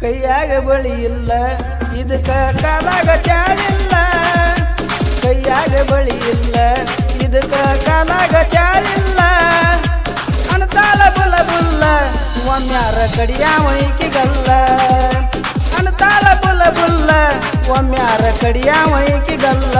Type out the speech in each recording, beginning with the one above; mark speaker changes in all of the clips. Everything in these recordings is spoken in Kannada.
Speaker 1: ಕೈಯಾಗ ಬಳಿ ಇಲ್ಲ ಇದಕ್ಕ ಕಾಲಾಗ ಚಾಳಿಲ್ಲ ಕೈಯಾಗ ಬಳಿ ಇಲ್ಲ ಇದಕ್ಕ ಕಾಲಾಗ ಚಾಳಿಲ್ಲ ಅಣತಾಳ ಬುಲ್ಲ ಬುಲ್ಲ ಒಮ್ಮ್ಯಾರ ಕಡಿಯಾವ ಈಕಿಗಲ್ಲ ಅಣತಾಳ ಬುಲ್ಲ ಬುಲ್ಲ ಒಮ್ಮ್ಯಾರ ಕಡಿಯಾವ ಈಕಿಗಲ್ಲ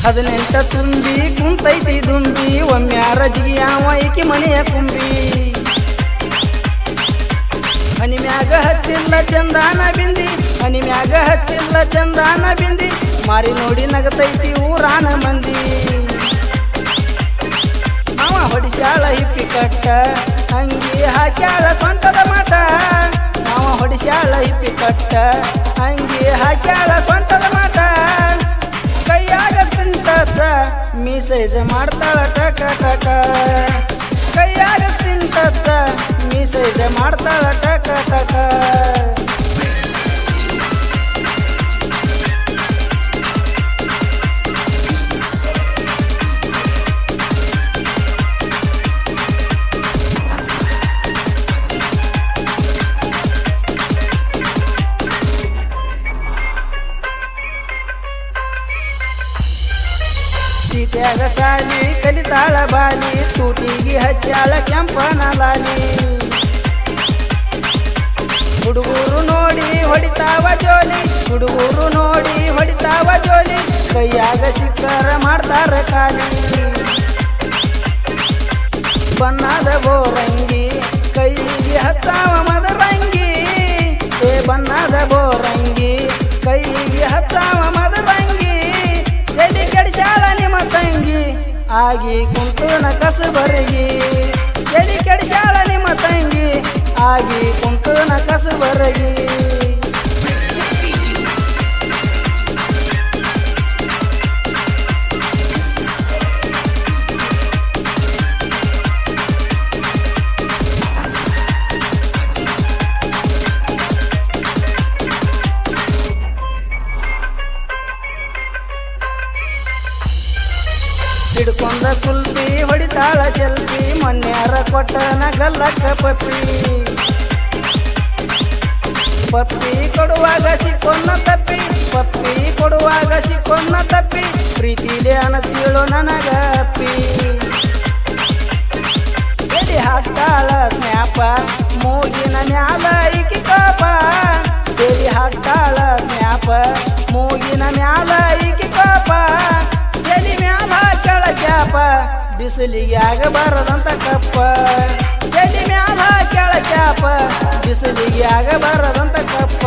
Speaker 1: ಹದಿನೆಂಟ ತುಂಬಿ ಕುಂತೈತಿ ದುಂಬಿ ಒಮ್ಮ್ಯಾರ ಜಿಗಿಯಾವ ಈಕಿ ಮನೆಯ ಕುಂಬಿ ಹನಿಮ್ಯಾಗ ಹಚ್ಚಿಲ್ಲ ಚಂದಾನ ಬಿಂದಿ ಹನಿಮ್ಯಾಗ ಹಚ್ಚಿಲ್ಲ ಚಂದಾನ ಬಿಂದಿ ಮಾರಿ ನೋಡಿ ನಗತೈತಿ ಊರಾನ ಮಂದಿ ಮಾವ ಹೊಡಿಸ್ಯಾಳ ಹಿಪ್ಪಿ ಕಟ್ಟ ಅಂಗಿ ಹಾಕ್ಯಾಳ ಸೊಂಟದ ಮಠ ಮಾವ ಹೊಡಿಸ್ಯಾಳ ಹಿಪ್ಪಿ ಕಟ್ಟ ಅಂಗಿ ಹಾಕ್ಯಾಳ ಸೊಂಟದ ಮಠ ಕೈಯಾಗ ಸ್ಕ್ರೀನ್ ಟಚ್ ಮಿಸೇಜ್ ಮಾಡ್ತಾಳ ಟಕ ಟಕ ಕೈಯಾಗ ಸ್ಕ್ರೀನ್ ಟಚ್ ಮಿಸೇಜ್ ಮಾಡ್ತಾಳ ಟಕ ಟಕ ಸೀತ್ಯಾಗ ಸಾಲಿ ಕಲಿತಾಳ ಬಾಲಿ ತೂಟಿಗೆ ಹಚ್ಚಾಳ ಕೆಂಪನ ಲಾಲಿ ಹುಡುಗರು ನೋಡಿ ಹೊಡಿತಾವ ಜೋಲಿ ಹುಡುಗರು ನೋಡಿ ಹೊಡಿತಾವ ಜೋಲಿ ಕೈಯಾಗ ಸಿಕ್ಕರ ಮಾಡ್ತಾರ ಕಾಲಿ ಬಣ್ಣದ ಬೋರಂಗಿ ಕೈಗೆ ಹಚ್ಚಾವ ಮದರಂಗಿ ಏ ಬಣ್ಣದ ಬೋರಂಗಿ ಕೈಗೆ ಹಚ್ಚಾವ ಮದರಂಗಿ ತಲೆ ಕೆಡಿಸ್ಯಾಳ ನಿಮ್ಮ ತಂಗಿ ಆಗಿ ಕುಂತುನ ಕಸಬರಗಿ ತಲೆ ಕೆಡಿಸ್ಯಾಳ ನಿಮ್ಮ ತಂಗಿ ಆಗಿ ಕುಂತುನ ಕಸಬರಗಿ ಹಿಡ್ಕೊಂಡ ಕುಲ್ಪಿ ಹೊಡಿತಾಳ ಸೆಲ್ಫಿ ಮೊನ್ಯಾರ ಕೊಟ್ಟನ ಗಲ್ಲಕ್ಕ ಪಪ್ಪಿ ಪಪ್ಪಿ ಕೊಡುವಾಗ ಸಿಕ್ಕೊನ್ನ ತಪ್ಪಿ ಪಪ್ಪಿ ಕೊಡುವಾಗ ಸಿಕ್ಕೊನ್ನ ತಪ್ಪಿ ಪ್ರೀತಿಲೆ ಅನ್ನತೀಳು ನನಗಪ್ಪಿ ಎಲ್ಲಿ ಹಾಕ್ತಾಳ ಸ್ನ್ಯಾಪ ಮೂಗಿನ ಮ್ಯಾಲ ಈಕಿ ಕೋಪ ಎಲ್ಲಿ ಹಾಕ್ತಾಳ ಸ್ನ್ಯಾಪ ಮೂಗಿನ ಮ್ಯಾಲ ಈಕಿ ಕೋಪ ಎಲಿ ಮ್ಯಾಲ ಕೆಳಕ್ಯಾಪ ಬಿಸಿಲಿಗೆ ಆಗಬಾರದಂತ ಕಪ್ಪ ಎಲಿ ಮ್ಯಾಲ ಕೆಳಕ್ಯಾಪ ಬಿಸಿಲಿಗೆ ಆಗಬಾರದಂತ ಕಪ್ಪ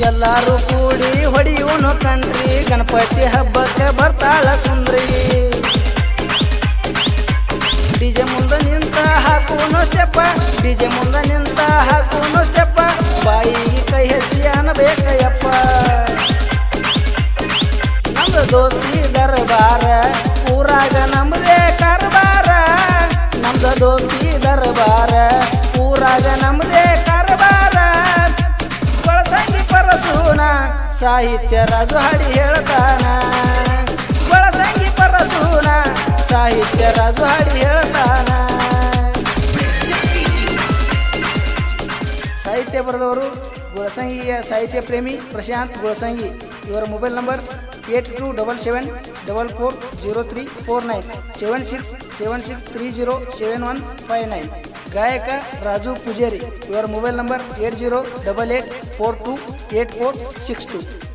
Speaker 1: ಎಲ್ಲಾರು ಕೂಡಿ ಹೊಡಿಯುವನು ಕಣ್ರಿ ಗಣಪತಿ ಹಬ್ಬಕ್ಕೆ ಬರ್ತಾಳ ಸುಂದ್ರಿ ಡಿಜೆ ಮುಂದೆ ನಿಂತ ಹಾಕುವನು ಸ್ಟೆಪ್ಪ ಡಿಜೆ ಮುಂದೆ ನಿಂತ ಹಾಕುವನು ಸ್ಟೆಪ್ಪ ಬಾಯಿಗೆ ಕೈ ಹಚ್ಚಿ ಅನ್ನಬೇಕಯ್ಯಪ್ಪ ನಮ್ದು ದೋಸ್ತಿ ದರ್ಬಾರ ಊರಾಗ ನಮ್ದೇ ಕಾರ್ಬಾರ ನಮ್ದು ದೋಸ್ತಿ ದರ್ಬಾರ ಊರಾಗ ನಮ್ದೇ ಕಾರ್ಬಾರ ಬಳಸಂಗಿ ಪರಸೂನ ಸಾಹಿತ್ಯ ರಾಜು ಹಾಡಿ ಹೇಳ್ತಾನ ಬಳಸಂಗಿ ಪರಸೂನ ಸಾಹಿತ್ಯ ರಾಜು ಹಾಡಿ ಹೇಳ್ತಾನ ಸಾಹಿತ್ಯ ಬರೆದವರು ಗುಳಸಂಗಿಯ ಸಾಹಿತ್ಯ ಪ್ರೇಮಿ ಪ್ರಶಾಂತ್ ಗುಳಸಂಗಿ ಇವರ ಮೊಬೈಲ್ ನಂಬರ್ 8277440349 7676307159 ಗಾಯಕ ರಾಜು ಪೂಜಾರಿ ಇವರ ಮೊಬೈಲ್ ನಂಬರ್ 8088428462